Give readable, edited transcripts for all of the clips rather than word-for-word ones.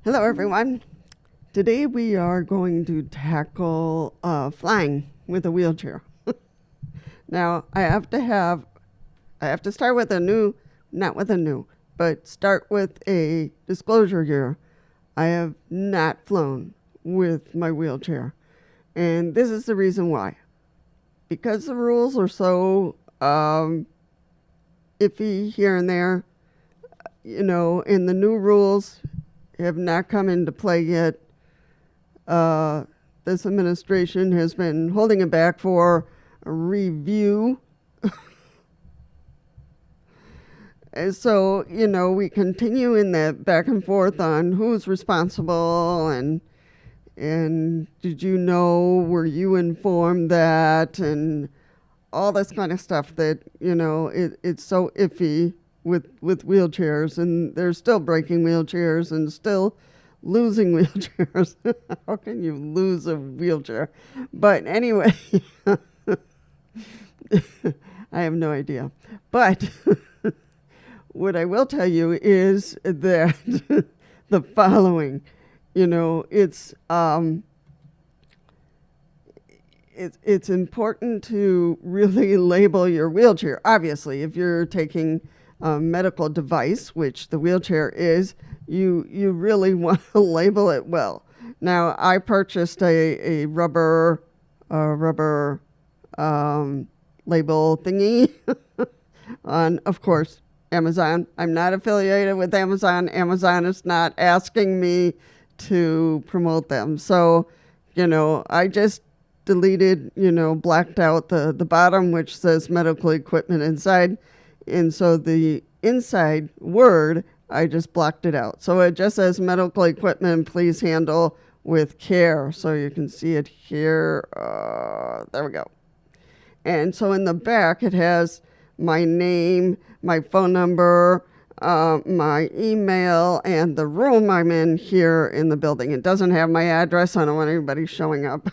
Hello, everyone. Today we are going to tackle flying with a wheelchair. Now, I have to start with but start with a disclosure here. I have not flown with my wheelchair, and this is the reason why. Because the rules are so iffy here and there, and the new rules have not come into play yet. This administration has been holding it back for a review. And so, we continue in that back and forth on who's responsible and did you know, were you informed that, and all this kind of stuff that, it's so iffy with wheelchairs, and they're still breaking wheelchairs and still losing wheelchairs. How can you lose a wheelchair? But anyway, I have no idea. But what I will tell you is that the following, it's important to really label your wheelchair. Obviously, if you're taking a medical device, which the wheelchair is, you really want to label it well. Now, I purchased a rubber label thingy on, of course, Amazon. I'm not affiliated with Amazon. Amazon is not asking me to promote them. So, I just deleted, blacked out the bottom, which says medical equipment inside. And so the inside word, I just blocked it out. So it just says medical equipment, please handle with care. So you can see it here. There we go. And so in the back, it has my name, my phone number, my email, and the room I'm in here in the building. It doesn't have my address. I don't want anybody showing up.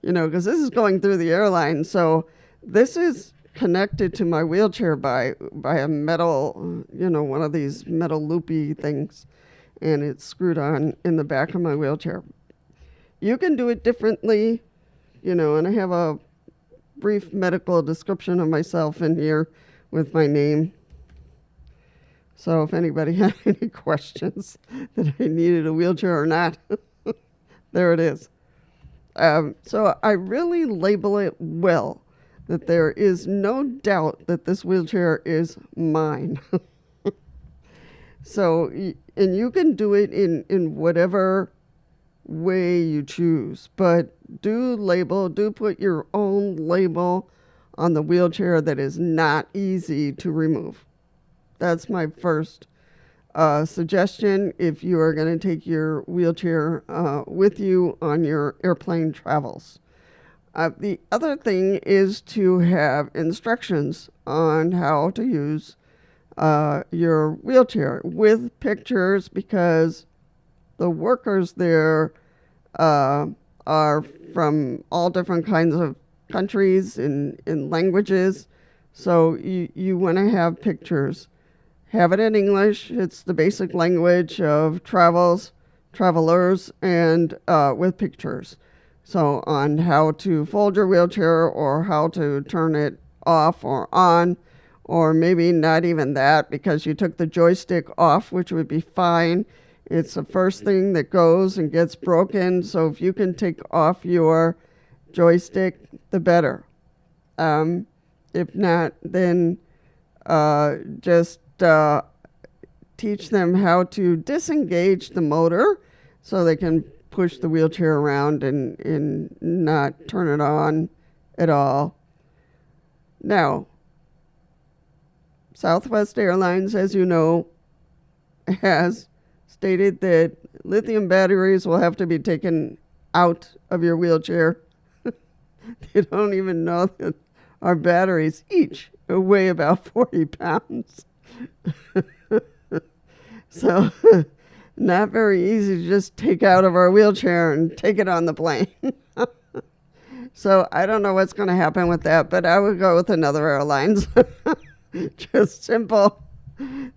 Because this is going through the airline. So this is connected to my wheelchair by a metal, one of these metal loopy things, and it's screwed on in the back of my wheelchair. You can do it differently, and I have a brief medical description of myself in here with my name. So if anybody had any questions that I needed a wheelchair or not, there it is. So I really label it well, that there is no doubt that this wheelchair is mine. So, and you can do it in whatever way you choose, but do put your own label on the wheelchair that is not easy to remove. That's my first suggestion if you are going to take your wheelchair with you on your airplane travels. The other thing is to have instructions on how to use your wheelchair with pictures, because the workers there are from all different kinds of countries and languages. So you want to have pictures. Have it in English. It's the basic language of travelers, and with pictures. So on how to fold your wheelchair or how to turn it off or on, or maybe not even that because you took the joystick off, which would be fine. It's the first thing that goes and gets broken. So if you can take off your joystick, the better. If not, then just teach them how to disengage the motor so they can push the wheelchair around and not turn it on at all. Now, Southwest Airlines, as you know, has stated that lithium batteries will have to be taken out of your wheelchair. They don't even know that our batteries each weigh about 40 pounds. So not very easy to just take out of our wheelchair and take it on the plane. So I don't know what's going to happen with that, but I would go with another airlines. Just simple.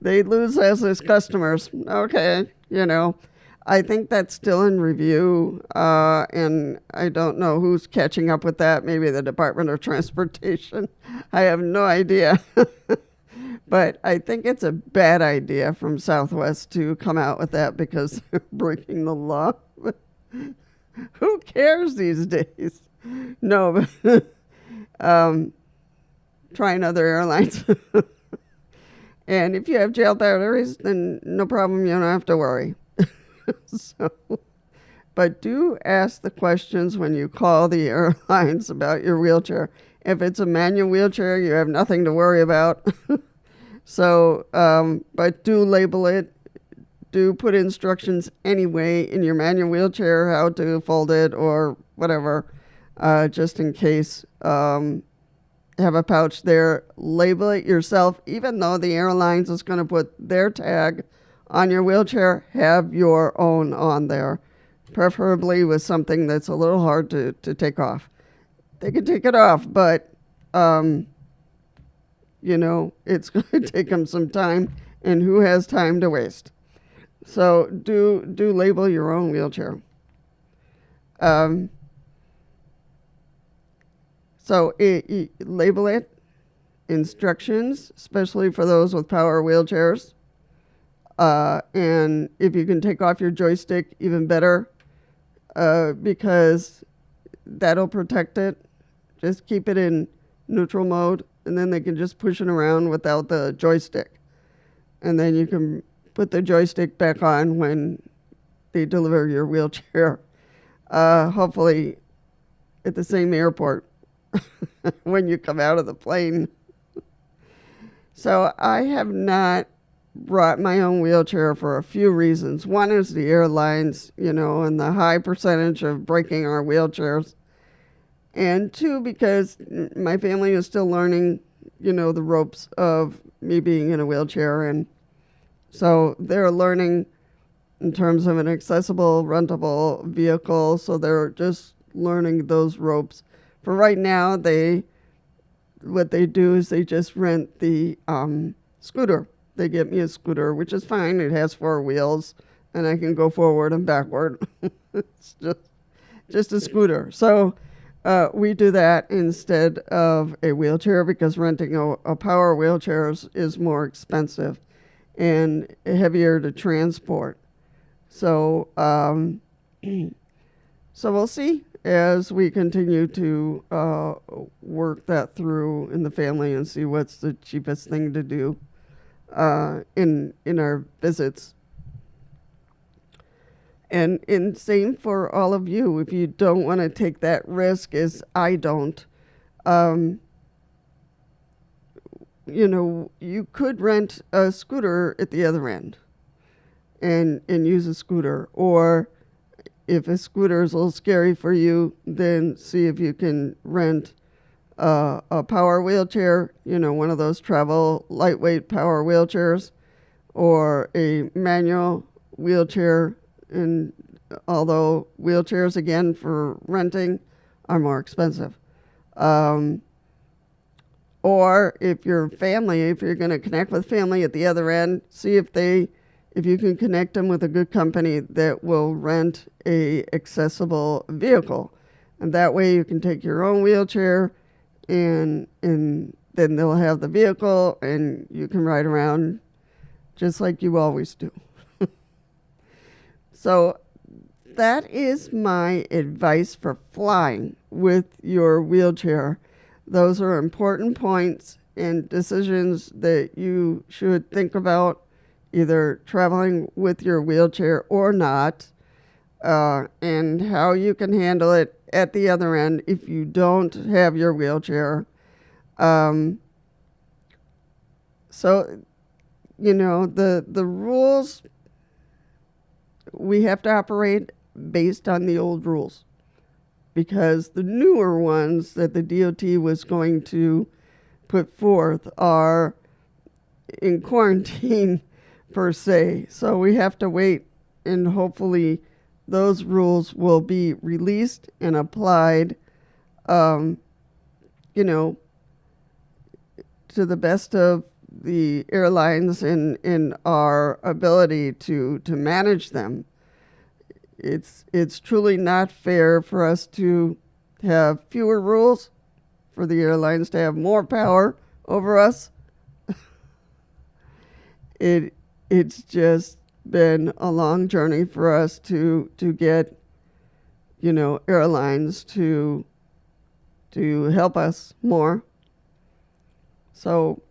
They lose us as customers. Okay, I think that's still in review, and I don't know who's catching up with that. Maybe the Department of Transportation. I have no idea. But I think it's a bad idea from Southwest to come out with that because they're breaking the law. Who cares these days? No, but try another airlines. And if you have jail batteries, then no problem. You don't have to worry. So, but do ask the questions when you call the airlines about your wheelchair. If it's a manual wheelchair, you have nothing to worry about. So, but do label it. Do put instructions anyway in your manual wheelchair how to fold it or whatever, just in case. Have a pouch there. Label it yourself, even though the airlines is going to put their tag on your wheelchair. Have your own on there, preferably with something that's a little hard to take off. They can take it off, but it's going to take them some time, and who has time to waste? So do label your own wheelchair. So label it. Instructions, especially for those with power wheelchairs. And if you can take off your joystick, even better, because that'll protect it. Just keep it in neutral mode, and then they can just push it around without the joystick. And then you can put the joystick back on when they deliver your wheelchair, hopefully at the same airport when you come out of the plane. So I have not brought my own wheelchair for a few reasons. One is the airlines, and the high percentage of breaking our wheelchairs. And two, because my family is still learning, the ropes of me being in a wheelchair. And so they're learning in terms of an accessible, rentable vehicle. So they're just learning those ropes. For right now, what they do is they just rent the scooter. They get me a scooter, which is fine. It has 4 wheels, and I can go forward and backward. It's just a scooter. So we do that instead of a wheelchair because renting a power wheelchair is more expensive and heavier to transport. So so we'll see as we continue to work that through in the family and see what's the cheapest thing to do in our visits. And same for all of you. If you don't want to take that risk, as I don't, you could rent a scooter at the other end and use a scooter. Or if a scooter is a little scary for you, then see if you can rent a power wheelchair, one of those travel lightweight power wheelchairs, or a manual wheelchair. And although wheelchairs, again, for renting are more expensive. Or if you're going to connect with family at the other end, see if you can connect them with a good company that will rent a accessible vehicle. And that way you can take your own wheelchair and then they'll have the vehicle and you can ride around just like you always do. So that is my advice for flying with your wheelchair. Those are important points and decisions that you should think about, either traveling with your wheelchair or not, and how you can handle it at the other end if you don't have your wheelchair. So, the rules, we have to operate based on the old rules, because the newer ones that the DOT was going to put forth are in quarantine per se. So we have to wait, and hopefully those rules will be released and applied, to the best of the airlines in our ability to manage them. It's truly not fair for us to have fewer rules, for the airlines to have more power over us. It's just been a long journey for us to get, airlines to help us more. So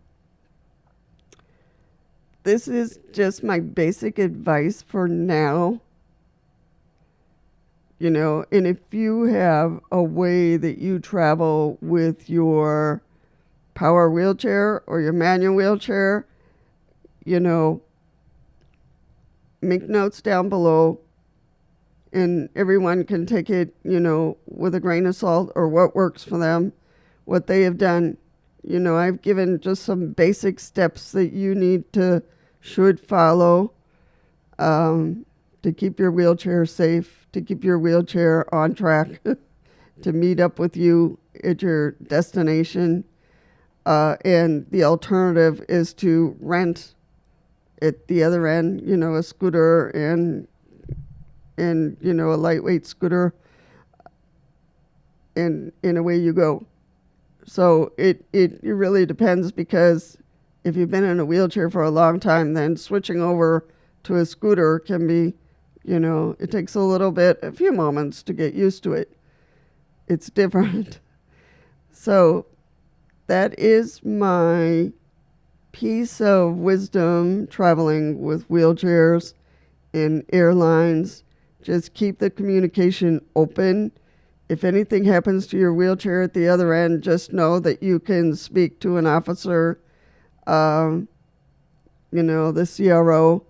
this is just my basic advice for now. And if you have a way that you travel with your power wheelchair or your manual wheelchair, make notes down below, and everyone can take it, with a grain of salt, or what works for them, what they have done. I've given just some basic steps that you should follow to keep your wheelchair safe, to keep your wheelchair on track, to meet up with you at your destination. And the alternative is to rent at the other end, a scooter and a lightweight scooter, and away you go. So it really depends, because if you've been in a wheelchair for a long time, then switching over to a scooter can be, it takes a few moments to get used to it. It's different. So that is my piece of wisdom traveling with wheelchairs in airlines. Just keep the communication open. If anything happens to your wheelchair at the other end, just know that you can speak to an officer, the CRO,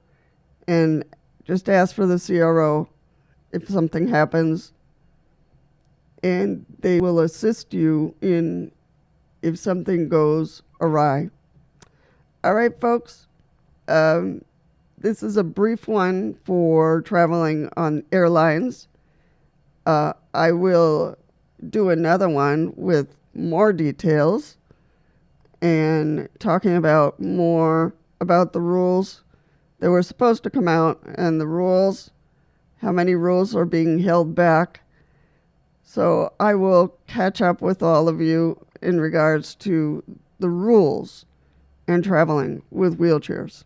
and just ask for the CRO if something happens, and they will assist you if something goes awry. All right, folks. This is a brief one for traveling on airlines. I will do another one with more details and talking about more about the rules that were supposed to come out, and the rules, how many rules are being held back. So I will catch up with all of you in regards to the rules and traveling with wheelchairs.